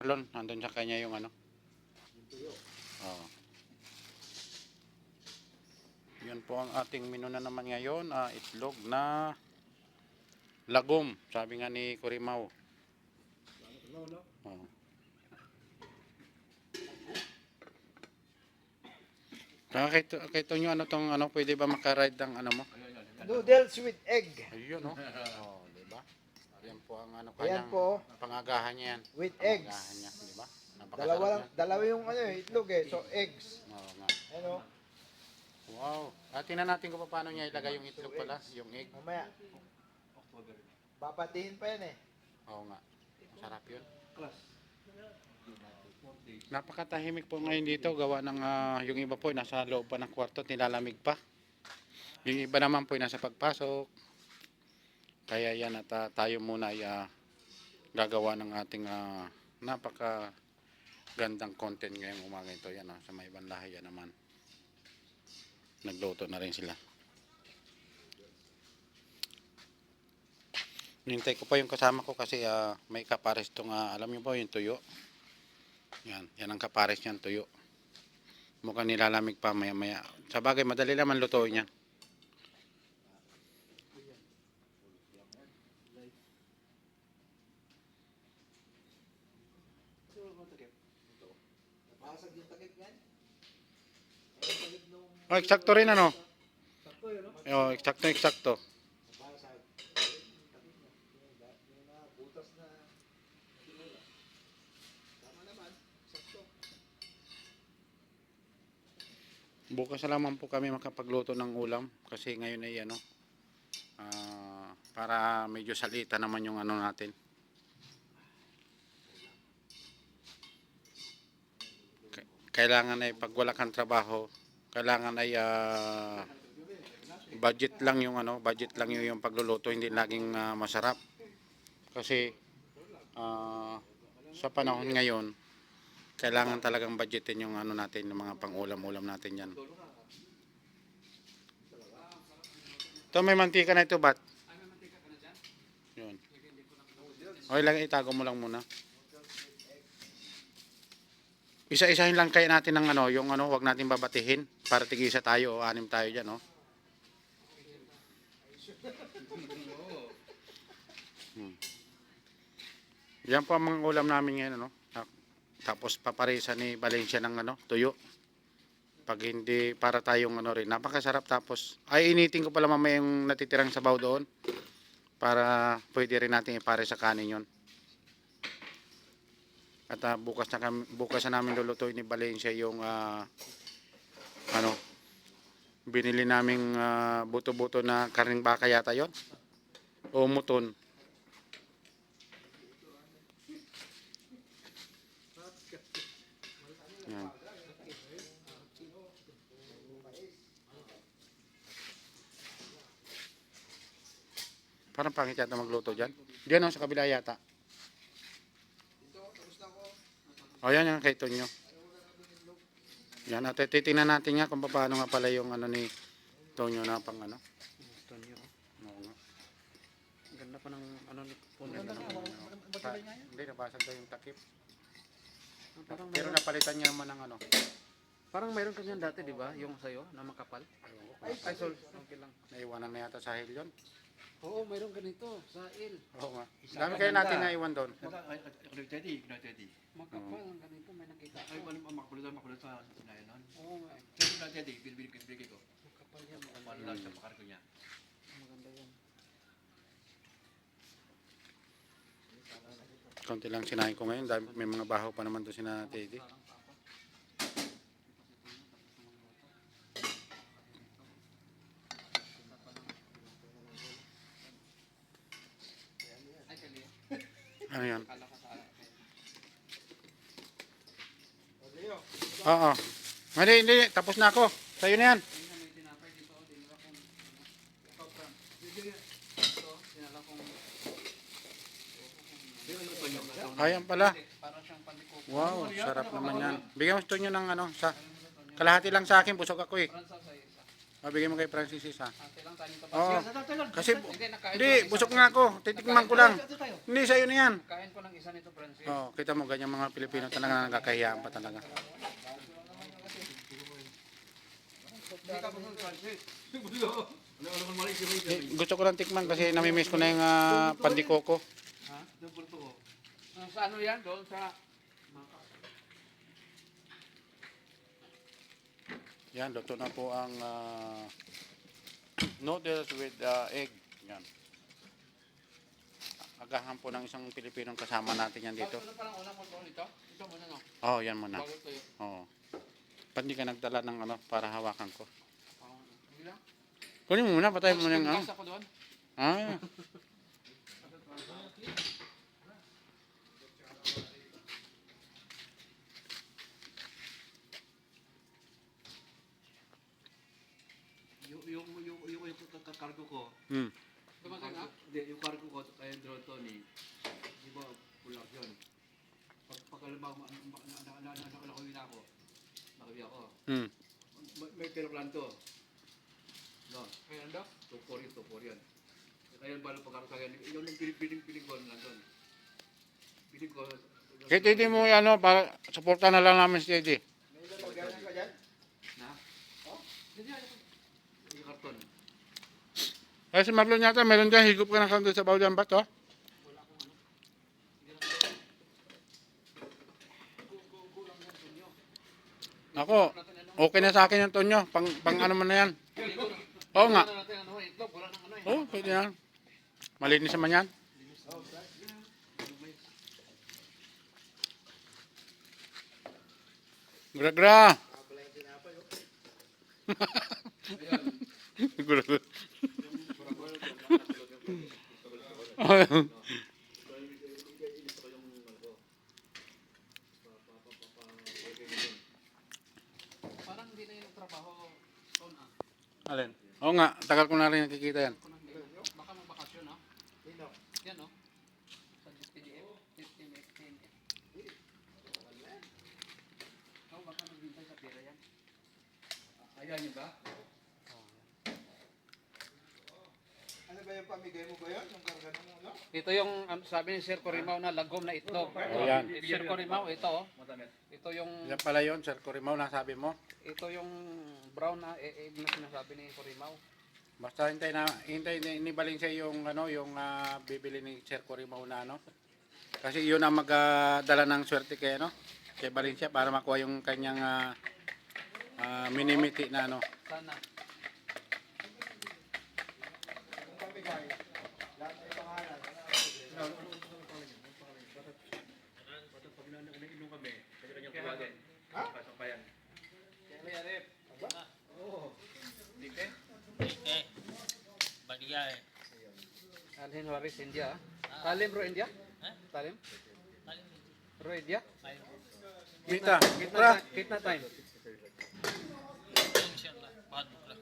Marlon, nandun sa kanya yung ano. Oh. Yan po ang ating menu na naman ngayon. Itlog na lagom, sabi nga ni Kurimaw. Oh. Kaya nyo ano tong ano, pwede ba makaride ng ano mo? Noodles with egg. Ayun no. Oh, di ba? Yan po ang ano Ayan kanyang po. pangagahan niya yan. With Pangagahan eggs. niya, di ba? Dalawa yung ano itlog eh. So eggs. Oo nga. Ano? Wow. Tingnan natin kung paano niya ilagay yung itlog pala, yung egg. Mamaya. Papatihin pa yan eh. Oo nga. Masarap yun. Napakatahimik po ngayon dito. Gawa ng yung iba po nasa loob pa ng kwarto, nilalamig pa. Yung iba naman po nasa pagpasok. Kaya yan at tayo muna ay gagawa ng ating napaka gandang content ngayong umaga ito. Yan sa may ibang lahi yan naman. Nagluto na rin sila. Nintay ko pa yung kasama ko kasi may kapares itong alam niyo po yung tuyo. Yan ang kapares niyan, tuyo. Mukhang nilalamig pa maya maya. Sa bagay madali naman lutuin yan. Oh, eksakto rin ano? Oh, eksakto. Bukas na lamang po kami makapagluto ng ulam kasi ngayon ay ano para medyo salita naman yung ano natin. Kailangan ay pag wala kang trabaho, kailangan ay budget lang yung ano, budget lang yung pagluluto, hindi laging masarap. Kasi sa panahon ngayon, kailangan talagang budgetin yung ano natin, yung mga pang-ulam-ulam natin yan. Ito may mantika na ito, bat? Yun. Okay lang, itago mo lang muna. Isa-isahin lang kaya natin ng ano, yung ano, wag natin babatihin para tigisa tayo o anim tayo diyan, no. Yan po ang mga ulam namin ngayon, ano. Tapos paparisa ni Valencia ng ano, tuyo. Pag hindi para tayong ano rin, napakasarap. Tapos ay initin ko pala mamaya yung natitirang sabaw doon para pwede rin natin ipare sa kanin yon. At bukas na namin lulutuin ni Valencia yung ano, binili naming buto-buto na karning baka yata yon o muton. Yan. Parang pangit yata magluto dyan. Diyan sa kabila yata. O yan kay Tonyo. Yan at titingnan natin nga kung paano nga pala yung ano ni Tonyo na pang ano. Tonyo. Oo nga. Ganda pa ng ano ni Puno. Hindi, nabasag daw yung takip. Parang Pero napalitan niya naman ng ano. parang mayroon kanyan dati, di ba? Yung sayo na makapal. Ay, sol. Okay lang. Naiwanan na yata sa hill yun. Oo, mayroon ganito sa il. Oo nga. Dami kayo natin naiwan doon. Makapal ang ganito, may nakita ko. Makulit sa sinayanan. Oo nga. Makapal yan, maganda yan. Maganda yan. Konti lang sinahin ko ngayon. May mga baho pa naman doon sina Teddy. Ano yan? Oo. Hindi. Tapos na ako. Sa'yo na yan. Ayan pala. Wow, sarap naman yan. Bigyan mo ito nyo ng ano. Kalahati lang sa akin. Busog ako eh. Bigyan mo kay Francis isa. Ate lang tayo nito. Oo. Kasi, Hindi, nakain hindi, ko ng isa. busok nga ako. Titikman ko lang. Hindi, sa'yo na yan. Kain ko ng isa nito, Francis. Oh, kita mo, ganyan mga Pilipino talaga nakakahiyaan pa talaga. Hindi ka busog, Francis. Ano naman mali si Ray? Gusto ko lang tikman kasi namimiss ko na yung pandikoko. Ha? Yung pulto ko. Sa ano yan? Doon sa... Yan, luto na po ang noodles with egg. Yan. Agahan po ng isang Pilipinong kasama natin yan dito. Ano palang unang mo ito? Ito muna, no? Oh, yan muna. Bago tayo. Oo. Ba't di ka nagdala ng ano para hawakan ko? Hindi lang. Kunin mo muna, patay mo muna yung ano. Gas ako doon. Ah. Yung cargo ko. Hmm. Dumating na? Hindi, yung cargo ko kay Drone Tony. Di ba, pulang yun. Pag alam mo, nakawin ako. Nakawi ako. Hmm. May pero plan to. No, Kailan daw? tukor yun. Kaya balo pagkakaroon sa akin, yun yung piling ko nandun. Piling ko. Kaya Titi mo ano, para suporta na lang namin si Titi. May lalagyan ka dyan? Na? Oh, ganyan. Yung karton. Kaya si Marlon yata, meron dyan, higop ka ng kanto sa baw dyan, ba't oh? Ako, okay na sa akin yung Tonyo. Pang ano man na yan. Oo nga. Wala natin ano, itlog. Wala nang ano eh. Oo, pwede yan. Malinis naman yan. Gra-gra. Gra-gra. Parang hindi na yung trabaho. Ton ah. Alin? Oo nga, tagal ko na rin nakikita yan. Baka magbakasyon ha. Sino? Yan no. Sa PDF. 15. Oh, baka maghintay sa pera yan. Ayan yun ba? Ano ba yung pamigay mo ba yun? Yung karga ng ano? Ito yung sabi ni Sir Corimao na lagom na itlog. Ayan. Sir Corimao, ito oh. Matamis. Ito yung Yan pala yun, Sir Corimao, nasabi mo. ito yung brown na egg na sinasabi ni Corimao. Basta hintay ni Valencia yung ano, yung bibili ni Sir Corimao na ano. Kasi yun ang magdala ng swerte kay ano, kay Valencia para makuha yung kanyang minimiti na ano. Sana. Yung pamigay. Lahat may pangalan. Pag nainom kami, kanya-kanyang tuwagan. Ha? Kasampayan. Kaya rep. Oo. Dite. Eh, बढ़िया है Alhin Waris India. Talim bro India? हाँ? Talim? Bro India? Kita, Kitna time? इंशाल्लाह बहुत बुकला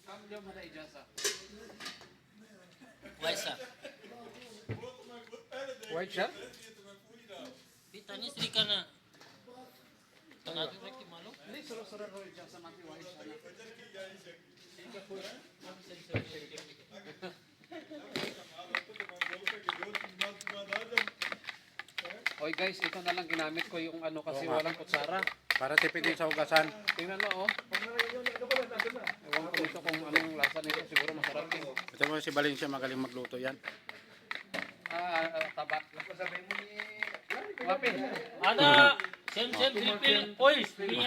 Kam jom ada ijazah. वैसा White shirt? ditanya Sri kana tengah tu mereka malu Hindi, sura-sura ro ijazah nanti white shirt. Oy guys, ito na lang ginamit ko yung ano kasi Oo nga. walang kutsara. para tipidin sa hugasan. Tingnan mo oh. Ewan ko dito kung anong lasa nito, siguro masarap din. Ito mo si Valencia magaling magluto yan. Tabak. Sabi mo ni... Wapin. ada sem refill pois dunia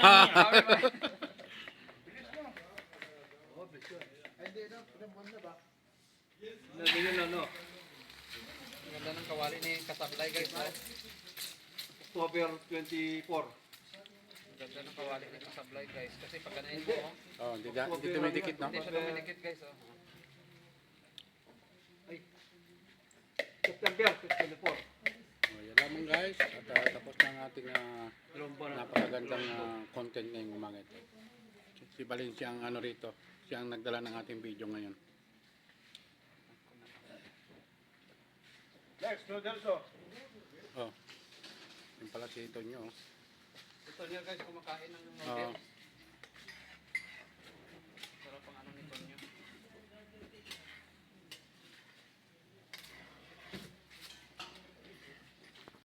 Hindi na. Pinamon na ba? Yun ano, Ang ganda ng kawali ni Kasablay guys. Oh. October 24. Ang ganda ng kawali ni Kasablay guys. Kasi pag ganahin mo, oh, Oh, hindi tumidikit no. hindi siya duminikit guys. Oh. September 24. Oh, yan lamang guys. At tapos na ang ating napakagandang content ngayong umaga ito. Si Valencia ang ano rito. Siya ang nagdala ng ating video ngayon. Next, noodles oh. Oh. Yung pala si Tonyo. Ito niya guys, kumakain ng Oh. noodles.